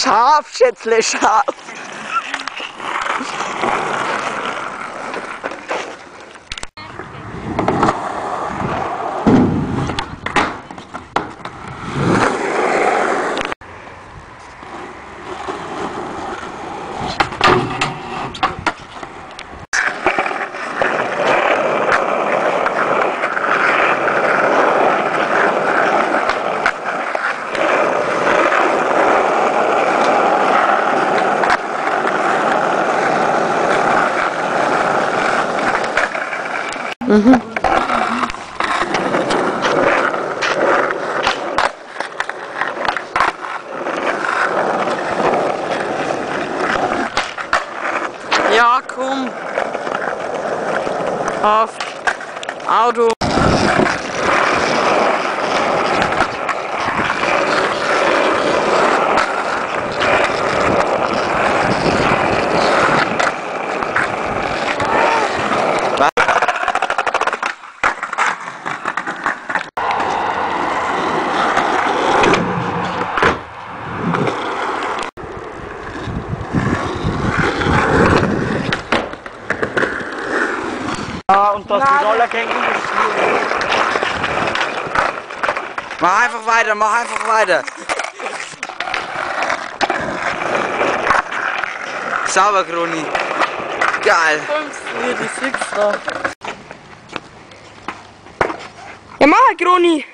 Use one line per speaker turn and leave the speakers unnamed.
Scharf, Schätzle, scharf. Mhm. Ja, komm. Auf. Auto.
Ja, und dass die Roller kein Unterschied.
Mach einfach weiter, mach einfach weiter. Sauber, Groni. Geil.
Hier die Six da.
Ja, mach, Groni.